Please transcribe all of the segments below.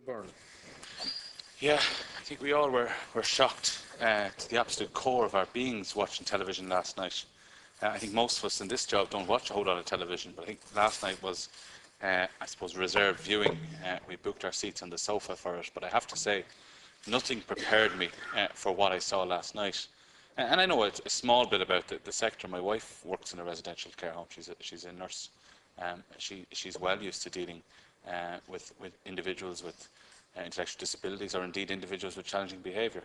Byrne. Yeah, I think we all were shocked to the absolute core of our beings watching television last night. I think most of us in this job don't watch a whole lot of television, but I think last night was, I suppose, reserved viewing. We booked our seats on the sofa for it, but I have to say, nothing prepared me for what I saw last night. And I know a small bit about the sector. My wife works in a residential care home. She's a nurse. She's well used to dealing with individuals with intellectual disabilities, or indeed individuals with challenging behaviour.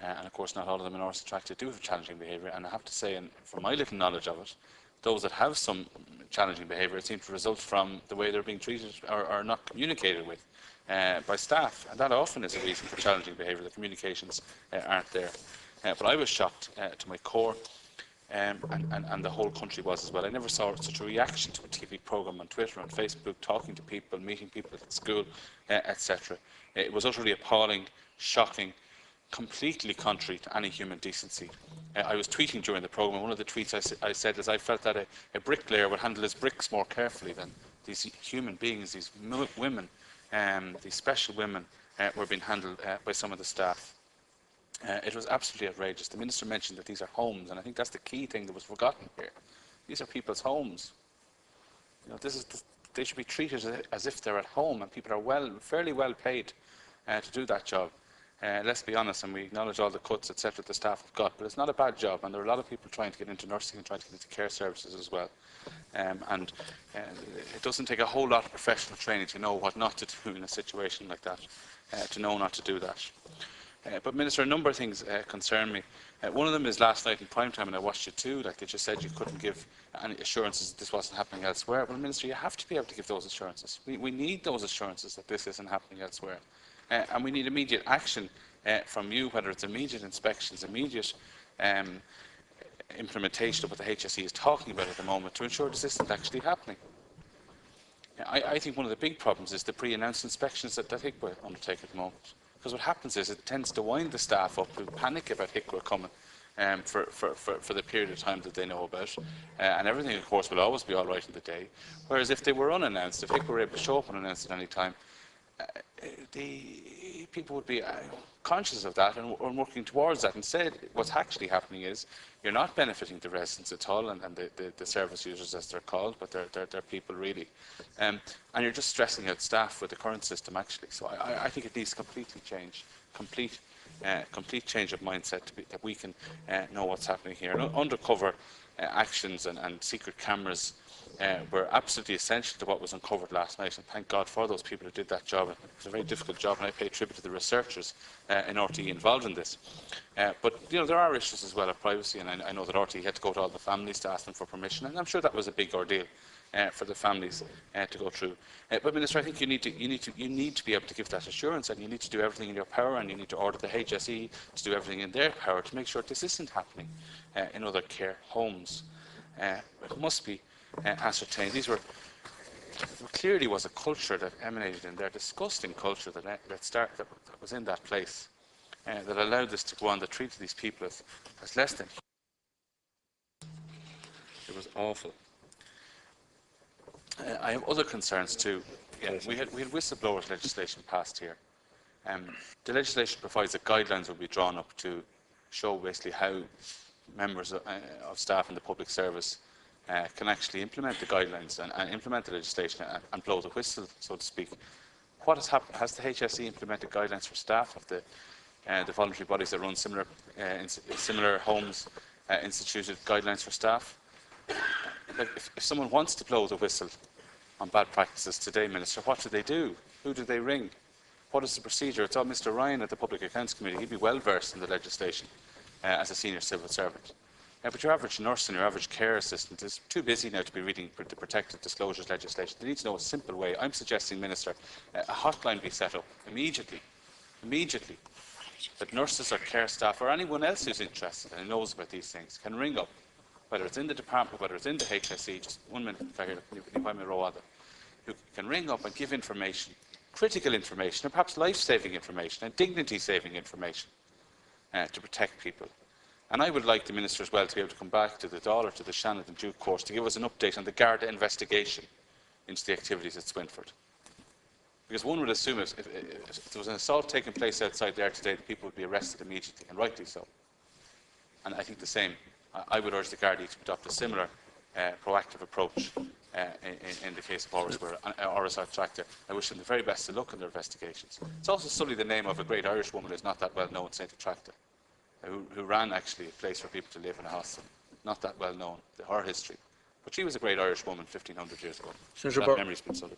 And of course, not all of them in Áras Attracta do have challenging behaviour. And I have to say, and from my little knowledge of it, those that have some challenging behaviour, it seems to result from the way they're being treated or not communicated with by staff. And that often is a reason for challenging behaviour. The communications aren't there. But I was shocked to my core, and the whole country was as well. I never saw such a reaction to a TV programme on Twitter, on Facebook, talking to people, meeting people at school, etc. It was utterly appalling, shocking, completely contrary to any human decency. I was tweeting during the programme. One of the tweets I said is I felt that a bricklayer would handle his bricks more carefully than these human beings, these women, these special women, were being handled by some of the staff. It was absolutely outrageous. The Minister mentioned that these are homes, and I think that's the key thing that was forgotten here. These are people's homes. You know, they should be treated as if they're at home, and people are fairly well paid to do that job. Let's be honest, and we acknowledge all the cuts, etc., the staff have got, but it's not a bad job, and there are a lot of people trying to get into nursing and trying to get into care services as well. It doesn't take a whole lot of professional training to know what not to do in a situation like that, to know not to do that. But Minister, a number of things concern me. One of them is last night in prime time, and I watched it too, like they just said you couldn't give any assurances that this wasn't happening elsewhere. Well, Minister, you have to be able to give those assurances. We need those assurances that this isn't happening elsewhere. And we need immediate action from you, whether it's immediate inspections, immediate implementation of what the HSE is talking about at the moment to ensure this isn't actually happening. I think one of the big problems is the pre-announced inspections that HICWA undertake at the moment. Because what happens is it tends to wind the staff up who panic about HICWA coming for the period of time that they know about. And everything, of course, will always be all right in the day. Whereas if they were unannounced, if HICWA were able to show up unannounced at any time, the people would be conscious of that and working towards that. Instead, what's actually happening is you're not benefiting the residents at all, and the service users, as they're called, but they're people really. And you're just stressing out staff with the current system, actually. So I think it needs completely change, complete change of mindset that we can know what's happening here. And undercover actions and secret cameras were absolutely essential to what was uncovered last night, and thank God for those people who did that job. It was a very difficult job, and I pay tribute to the researchers in RTE involved in this. But you know, there are issues as well of privacy, and I know that RTE had to go to all the families to ask them for permission, and I'm sure that was a big ordeal for the families to go through. But Minister, I think you need to be able to give that assurance, and you need to do everything in your power, and you need to order the HSE to do everything in their power to make sure this isn't happening in other care homes. It must be ascertained. There clearly was a culture that emanated in there, disgusting culture that was in that place, that allowed this to go on, that treated these people as less than human. It was awful. I have other concerns too. Yeah, we had whistleblowers legislation passed here. The legislation provides that guidelines will be drawn up to show basically how members of staff in the public service can actually implement the guidelines and implement the legislation and blow the whistle, so to speak. What has happened? Has the HSE implemented guidelines for staff of the voluntary bodies that run similar homes, instituted guidelines for staff? Like if someone wants to blow the whistle on bad practices today, Minister, what do they do? Who do they ring? What is the procedure? It's all Mr. Ryan at the Public Accounts Committee. He'd be well versed in the legislation as a senior civil servant. But your average nurse and your average care assistant is too busy now to be reading the protected disclosures legislation. They need to know a simple way. I'm suggesting, Minister, a hotline be set up immediately, that nurses or care staff or anyone else who's interested and knows about these things can ring up, whether it's in the department, whether it's in the HSE, just 1 minute, who can ring up and give information, critical information, and perhaps life-saving information and dignity-saving information to protect people. And I would like the Minister as well to be able to come back to the Dáil or to the Seanad in due course to give us an update on the Garda investigation into the activities at Swinford. Because one would assume if there was an assault taking place outside there today, the people would be arrested immediately, and rightly so. And I think the same. I would urge the Gardaí to adopt a similar proactive approach in the case of Áras Arracta. I wish them the very best of luck in their investigations. It's also solely the name of a great Irish woman who's not that well known, St. Attracta, who ran actually a place for people to live in a hostel. Not that well known, her history. But she was a great Irish woman 1500 years ago. That memory's been sullied.